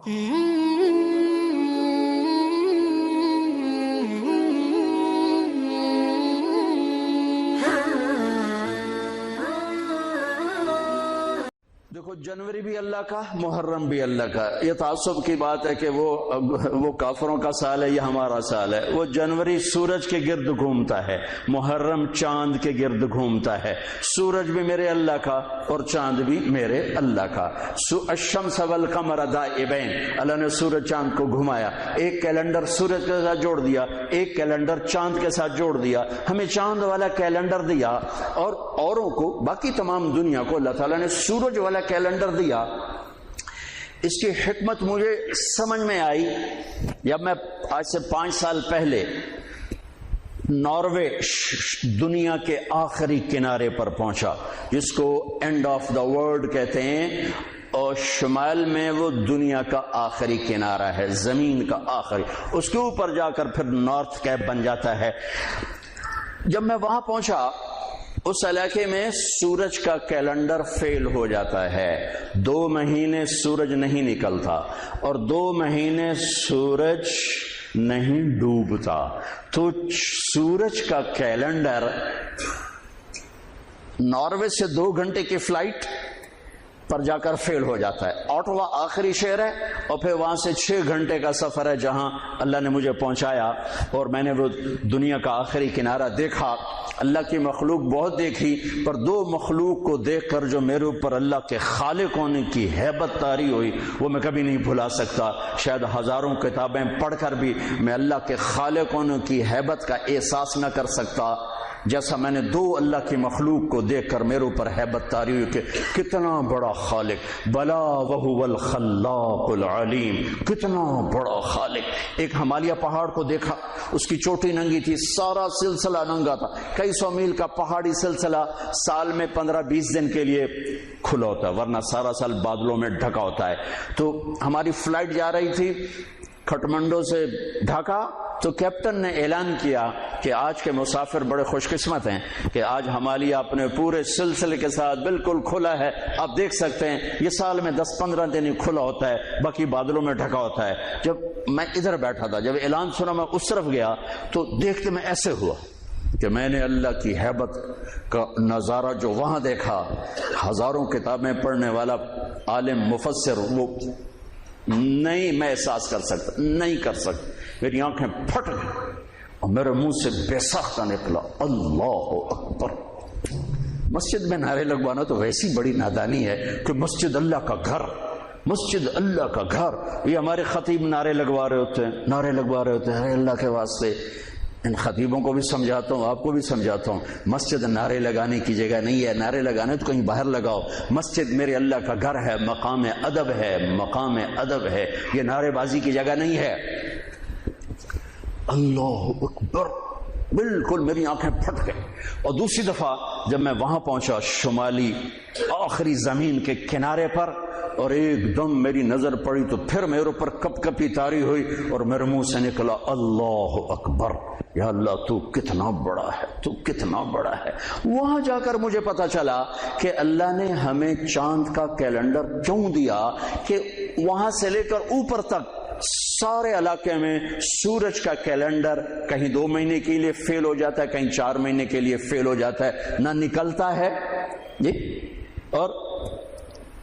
دیکھو، جنوری بھی اللہ کا، محرم بھی اللہ کا. یہ تعصب کی بات ہے کہ وہ کافروں کا سال ہے، یہ ہمارا سال ہے. وہ جنوری سورج کے گرد گھومتا ہے، محرم چاند کے گرد گھومتا ہے. سورج بھی میرے اللہ کا اور چاند بھی میرے اللہ کا. الشمس والقمر دائبین، اللہ نے سورج چاند کو گھمایا. ایک کیلنڈر سورج کے ساتھ جوڑ دیا، ایک کیلنڈر چاند کے ساتھ جوڑ دیا. ہمیں چاند والا کیلنڈر دیا اور اوروں کو، باقی تمام دنیا کو اللہ تعالیٰ نے سورج والا کیلنڈر دیا. اس کی حکمت مجھے سمجھ میں آئی جب میں آج سے 5 سال پہلے ناروے دنیا کے آخری کنارے پر پہنچا، جس کو اینڈ آف دا ورلڈ کہتے ہیں، اور شمال میں وہ دنیا کا آخری کنارہ ہے، زمین کا آخری. اس کے اوپر جا کر پھر نارتھ کیپ بن جاتا ہے. جب میں وہاں پہنچا، اس علاقے میں سورج کا کیلنڈر فیل ہو جاتا ہے. 2 مہینے سورج نہیں نکلتا اور 2 مہینے سورج نہیں ڈوبتا. تو سورج کا کیلنڈر ناروے سے 2 گھنٹے کی فلائٹ پر جا کر فیل ہو جاتا ہے. آٹوا آخری شہر ہے اور پھر وہاں سے 6 گھنٹے کا سفر ہے جہاں اللہ نے مجھے پہنچایا اور میں نے وہ دنیا کا آخری کنارہ دیکھا. اللہ کی مخلوق بہت دیکھی، پر 2 مخلوق کو دیکھ کر جو میرے اوپر اللہ کے خالق ہونے کی ہیبت طاری ہوئی وہ میں کبھی نہیں بھلا سکتا. شاید ہزاروں کتابیں پڑھ کر بھی میں اللہ کے خالق ہونے کی ہیبت کا احساس نہ کر سکتا جیسا میں نے 2 اللہ کی مخلوق کو دیکھ کر میرے اوپر ہیبت طاری ہوئی کہ کتنا بڑا خالق. بلا وہو الخلاق العلیم، کتنا بڑا خالق. ایک ہمالیہ پہاڑ کو دیکھا، اس کی چوٹی ننگی تھی، سارا سلسلہ ننگا تھا. کئی 100 میل کا پہاڑی سلسلہ سال میں 15-20 دن کے لیے کھلا ہوتا ہے، ورنہ سارا سال بادلوں میں ڈھکا ہوتا ہے. تو ہماری فلائٹ جا رہی تھی کھٹمنڈو سے ڈھاکا، تو کیپٹن نے اعلان کیا کہ آج کے مسافر بڑے خوش قسمت ہیں کہ آج ہمالیہ اپنے پورے سلسلے کے ساتھ بالکل کھلا ہے. آپ دیکھ سکتے ہیں یہ سال میں 10-15 دن ہی کھلا ہوتا ہے، باقی بادلوں میں ڈھکا ہوتا ہے. جب میں ادھر بیٹھا تھا، جب اعلان سنا میں اس طرف گیا تو دیکھتے میں ایسے ہوا کہ میں نے اللہ کی ہیبت کا نظارہ جو وہاں دیکھا. ہزاروں کتابیں پڑھنے والا عالم مفسر وہ نہیں میں احساس کر سکتا، نہیں کر سکتا. میری آنکھیں پھٹ گئی اور میرے منہ سے بے ساختہ نکلا اللہ اکبر. مسجد میں نعرے لگوانا تو ویسی بڑی نادانی ہے کہ مسجد اللہ کا گھر، مسجد اللہ کا گھر. یہ ہمارے خطیب نعرے لگوا رہے ہوتے ہیں اللہ کے واسطے. ان خطیبوں کو بھی سمجھاتا ہوں، آپ کو بھی سمجھاتا ہوں، مسجد نعرے لگانے کی جگہ نہیں ہے. نعرے لگانے تو کہیں باہر لگاؤ. مسجد میرے اللہ کا گھر ہے، مقام ادب ہے، مقام ادب ہے. یہ نعرے بازی کی جگہ نہیں ہے. اللہ اکبر، بالکل میری آنکھیں پھٹ گئی. اور دوسری دفعہ جب میں وہاں پہنچا شمالی آخری زمین کے کنارے پر، اور ایک دم میری نظر پڑی تو پھر میرے اوپر کپ کپی طاری ہوئی اور میرے منہ سے نکلا اللہ اکبر. یا اللہ تو کتنا بڑا ہے، تو کتنا بڑا ہے. وہاں جا کر مجھے پتا چلا کہ اللہ نے ہمیں چاند کا کیلنڈر کیوں دیا کہ وہاں سے لے کر اوپر تک سارے علاقے میں سورج کا کیلنڈر کہیں 2 مہینے کے لیے فیل ہو جاتا ہے، کہیں 4 مہینے کے لیے فیل ہو جاتا ہے، نہ نکلتا ہے جی، اور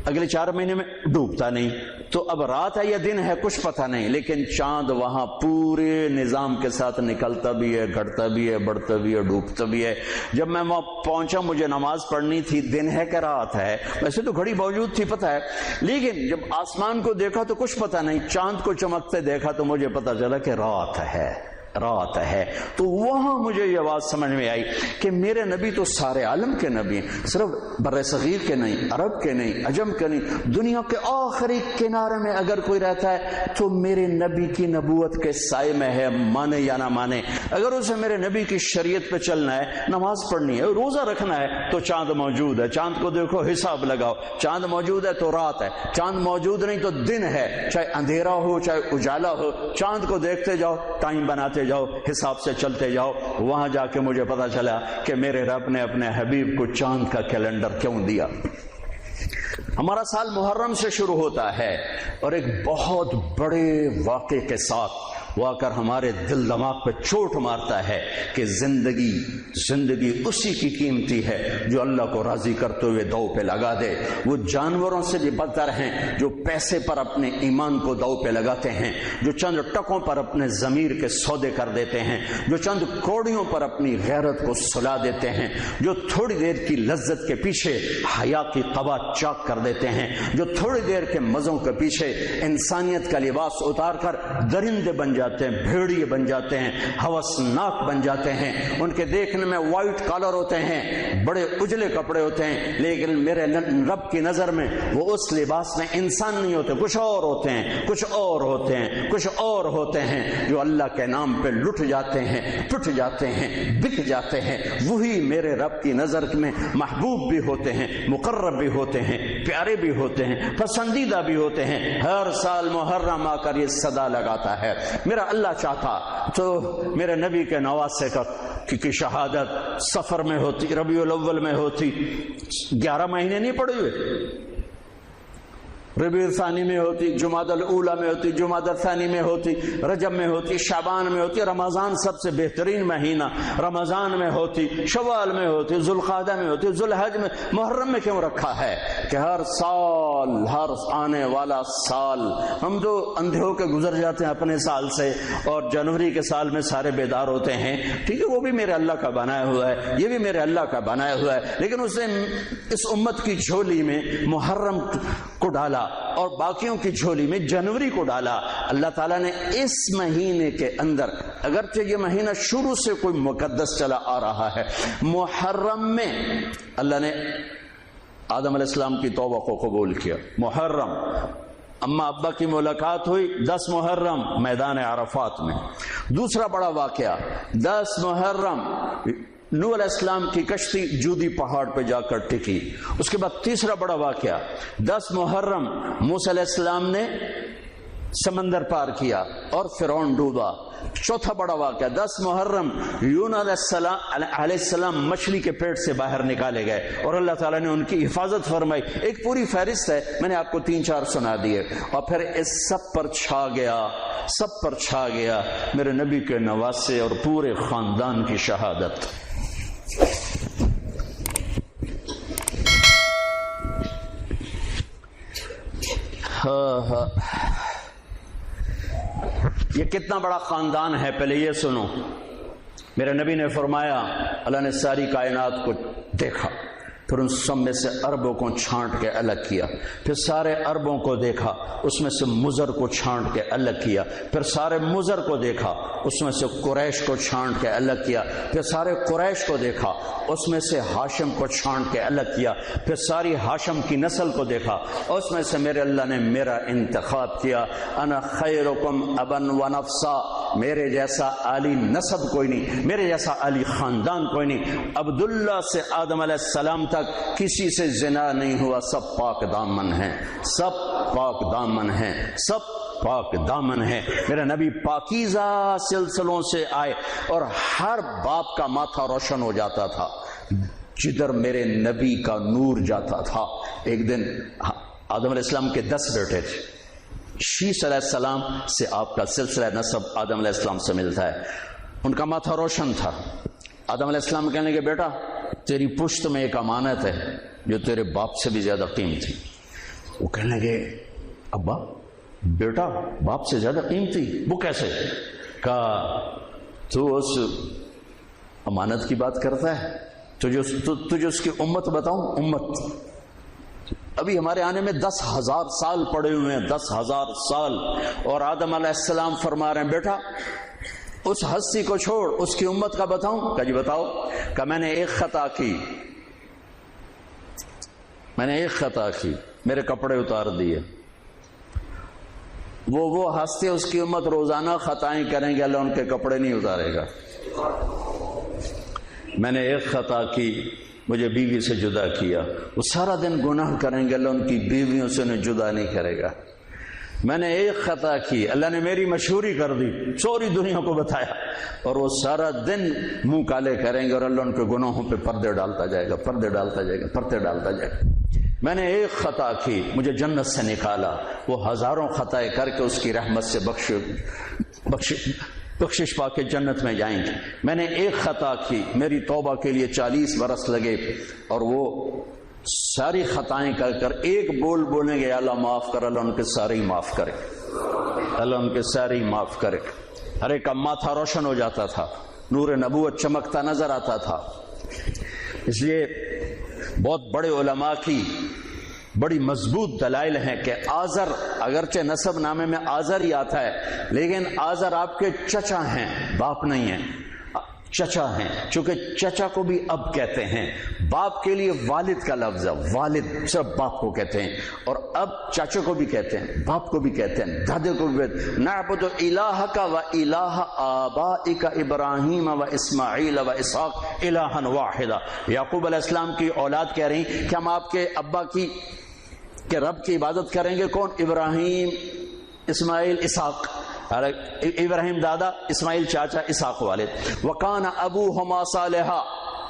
اگلے 4 مہینے میں ڈوبتا نہیں. تو اب رات ہے یا دن ہے کچھ پتہ نہیں، لیکن چاند وہاں پورے نظام کے ساتھ نکلتا بھی ہے، گھٹتا بھی ہے، بڑھتا بھی ہے، ڈوبتا بھی ہے. جب میں وہاں پہنچا مجھے نماز پڑھنی تھی. دن ہے کہ رات ہے؟ ویسے تو گھڑی موجود تھی پتہ ہے، لیکن جب آسمان کو دیکھا تو کچھ پتہ نہیں. چاند کو چمکتے دیکھا تو مجھے پتہ چلا کہ رات ہے، رات ہے. تو وہاں مجھے یہ بات سمجھ میں آئی کہ میرے نبی تو سارے عالم کے نبی ہیں، صرف بر صغیر کے نہیں، عرب کے نہیں، عجم کے نہیں، دنیا کے آخری کنارے میں اگر کوئی رہتا ہے تو میرے نبی کی نبوت کے سائے میں ہے، مانے یا نہ مانے. اگر اسے میرے نبی کی شریعت پہ چلنا ہے، نماز پڑھنی ہے، روزہ رکھنا ہے تو چاند موجود ہے. چاند کو دیکھو، حساب لگاؤ. چاند موجود ہے تو رات ہے، چاند موجود نہیں تو دن ہے. چاہے اندھیرا ہو چاہے اجالا ہو، چاند کو دیکھتے جاؤ، ٹائم بناتے جاؤ، حساب سے چلتے جاؤ. وہاں جا کے مجھے پتا چلا کہ میرے رب نے اپنے حبیب کو چاند کا کیلنڈر کیوں دیا. ہمارا سال محرم سے شروع ہوتا ہے اور ایک بہت بڑے واقعے کے ساتھ وہ آ کر ہمارے دل دماغ پہ چوٹ مارتا ہے کہ زندگی اسی کی قیمتی ہے جو اللہ کو راضی کرتے ہوئے دو پہ لگا دے. وہ جانوروں سے بھی بدتر ہیں جو پیسے پر اپنے ایمان کو دو پہ لگاتے ہیں, جو چند ٹکوں پر اپنے ضمیر کے سودے کر دیتے ہیں, جو چند کوڑیوں پر اپنی غیرت کو سلا دیتے ہیں, جو تھوڑی دیر کی لذت کے پیچھے حیا کی قبا چاک کر دیتے ہیں, جو تھوڑی دیر کے مزوں کے پیچھے انسانیت کا لباس اتار کر درندے بن جاتے ہیں, بھیڑیے بن جاتے ہیں, ہوسناک بن جاتے ہیں. ان کے دیکھنے میں وائٹ کالر ہوتے ہیں, بڑے اجلے کپڑے ہوتے ہیں, لیکن میرے رب کی نظر میں وہ اس لباس میں انسان نہیں ہوتے, کچھ اور ہوتے ہیں, کچھ اور ہوتے ہیں, کچھ اور ہوتے ہیں جو اللہ کے نام پہ لٹ جاتے ہیں, پٹ جاتے ہیں, بک جاتے ہیں. وہی میرے رب کی نظر میں محبوب بھی ہوتے ہیں, مقرب بھی ہوتے ہیں, پیارے بھی ہوتے ہیں, پسندیدہ بھی ہوتے ہیں. ہر سال محرم آ کر یہ صدا لگاتا ہے. میرا اللہ چاہتا تو میرے نبی کے نواسے کی شہادت سفر میں ہوتی, ربیع الاول میں ہوتی, 11 مہینے نہیں پڑے ہوئے, ربیع الثانی میں ہوتی, جمادی الاولی میں ہوتی, جمادی الثانی میں ہوتی, رجب میں ہوتی, شعبان میں ہوتی, رمضان سب سے بہترین مہینہ رمضان میں ہوتی, شوال میں ہوتی, ذوالقعدہ میں ہوتی, ذوالحج میں. محرم میں کیوں رکھا ہے کہ ہر سال, ہر آنے والا سال ہم تو اندھے ہو کے گزر جاتے ہیں اپنے سال سے, اور جنوری کے سال میں سارے بیدار ہوتے ہیں. ٹھیک ہے, وہ بھی میرے اللہ کا بنایا ہوا ہے, یہ بھی میرے اللہ کا بنایا ہوا ہے, لیکن اس نے اس امت کی جھولی میں محرم کو ڈالا اور باقیوں کی جھولی میں جنوری کو ڈالا. اللہ تعالیٰ نے اس مہینے کے اندر, اگرچہ یہ مہینہ شروع سے کوئی مقدس چلا آ رہا ہے, محرم میں اللہ نے آدم علیہ السلام کی توبہ کو قبول کیا. محرم اما ابا کی ملاقات ہوئی 10 محرم میدان عرفات میں. دوسرا بڑا واقعہ 10 محرم نوح علیہ السلام کی کشتی جودی پہاڑ پہ جا کر ٹکی. اس کے بعد تیسرا بڑا واقعہ 10 محرم موسیٰ علیہ السلام نے سمندر پار کیا اور فرعون ڈوبا. چوتھا بڑا واقعہ 10 محرم یونس علیہ السلام مچھلی کے پیٹ سے باہر نکالے گئے اور اللہ تعالیٰ نے ان کی حفاظت فرمائی. ایک پوری فہرست ہے, میں نے آپ کو 3-4 سنا دیے. اور پھر اس سب پر چھا گیا میرے نبی کے نواسے اور پورے خاندان کی شہادت. یہ کتنا بڑا خاندان ہے, پہلے یہ سنو. میرے نبی نے فرمایا اللہ نے ساری کائنات کو دیکھا, پھر ان سب میں سے عربوں کو چھانٹ کے الگ کیا, پھر سارے عربوں کو دیکھا, اس میں سے مضر کو چھانٹ کے الگ کیا, پھر سارے مضر کو دیکھا, اس میں سے قریش کو چھانٹ کے الگ کیا, پھر سارے قریش کو دیکھا, اس میں سے ہاشم کو چھانٹ کے الگ کیا, پھر ساری ہاشم کی نسل کو دیکھا, اس میں سے میرے اللہ نے میرا انتخاب کیا. انا خیرکم ابا و نفسا, میرے جیسا عالی نسب کوئی نہیں, میرے جیسا عالی خاندان کوئی نہیں. عبداللہ سے آدم علیہ السلام تک کسی سے زنا نہیں ہوا, سب پاک دامن ہیں, سب پاک دامن ہیں, سب پاک دامن ہے. میرا نبی پاکیزہ سلسلوں سے آئے اور ہر باپ کا ماتھا روشن ہو جاتا تھا جدھر میرے نبی کا نور جاتا تھا. ایک دن آدم علیہ السلام کے 10 بیٹے تھے. شیث علیہ السلام سے آپ کا سلسلہ نسب آدم علیہ السلام سے ملتا ہے. ان کا ماتھا روشن تھا. آدم علیہ السلام کہنے کے بیٹا تیری پشت میں ایک امانت ہے جو تیرے باپ سے بھی زیادہ قیمتی. وہ کہنے لگے ابا بیٹا باپ سے زیادہ قیمتی, وہ کیسے؟ کہا تو اس امانت کی بات کرتا ہے, تجھے اس کی امت بتاؤں. امت ابھی ہمارے آنے میں 10,000 سال پڑے ہوئے ہیں, 10,000 سال. اور آدم علیہ السلام فرما رہے ہیں بیٹا اس ہستی کو چھوڑ, اس کی امت کا بتاؤں. کہا جی بتاؤ. کہ میں نے ایک خطا کی, میرے کپڑے اتار دیے. وہ ہستی اس کی امت روزانہ خطائیں کریں گے, اللہ ان کے کپڑے نہیں اتارے گا. میں نے ایک خطا کی, مجھے بیوی سے جدا کیا, وہ سارا دن گناہ کریں گے, اللہ ان کی بیویوں سے انہیں جدا نہیں کرے گا. میں نے ایک خطا کی, اللہ نے میری مشہوری کر دی, سوری دنیا کو بتایا, اور وہ سارا دن منہ کالے کریں گے اور اللہ ان کے گناہوں پہ پردے ڈالتا جائے گا. میں نے ایک خطا کی، مجھے جنت سے نکالا، وہ ہزاروں خطائیں کر کے اس کی رحمت سے بخشش پا کے جنت میں جائیں گے۔ میں نے ایک خطا کی، میری توبہ کے لیے 40 برس لگے، اور وہ ساری خطائیں کر کر ایک بول بولیں گے اللہ معاف کر، اللہ ان کے سارے ہی معاف کرے، اللہ ان کے سارے ہی معاف کرے۔ ہر ایک کا ماتھا روشن ہو جاتا تھا، نور نبوت چمکتا نظر آتا تھا۔ اس لیے بہت بڑے علماء کی بڑی مضبوط دلائل ہیں کہ آزر، اگرچہ نسب نامے میں آزر ہی آتا ہے، لیکن آزر آپ کے چچا ہیں، باپ نہیں ہیں، چچا ہیں، چونکہ چچا کو بھی اب کہتے ہیں، باپ کے لیے والد کا لفظ ہے، والد سب باپ کو کہتے ہیں، اور اب چاچا کو بھی کہتے ہیں، باپ کو بھی کہتے ہیں، دادے کو بھی کہتے ہیں۔ نعبد الہک و الہ آبائک ابراہیم و اسماعیل و اسحاق الہا واحدا۔ یعقوب علیہ السلام کی اولاد کہہ رہی کہ ہم آپ کے ابا کے رب کی عبادت کریں گے، کون؟ ابراہیم، اسماعیل، اسحاق۔ ابراہیم دادا، اسماعیل چاچا، اسحاق والد۔ وکان ابوہما صالحا،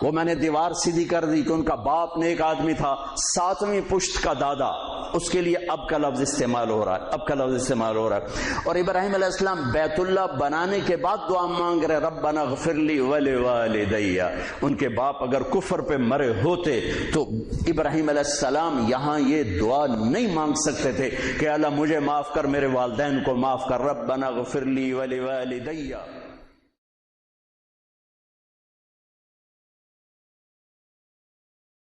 وہ میں نے دیوار سیدھی کر دی کہ ان کا باپ نیک آدمی تھا، 7ویں پشت کا دادا، اس کے لیے اب کا لفظ استعمال ہو رہا ہے، اب کا لفظ استعمال ہو رہا ہے۔ اور ابراہیم علیہ السلام بیت اللہ بنانے کے بعد دعا مانگ رہے ربنا اغفر لی ولوالدی۔ ان کے باپ اگر کفر پہ مرے ہوتے تو ابراہیم علیہ السلام یہاں یہ دعا نہیں مانگ سکتے تھے کہ اللہ مجھے معاف کر، میرے والدین کو معاف کر، ربنا اغفر لی ولوالدی۔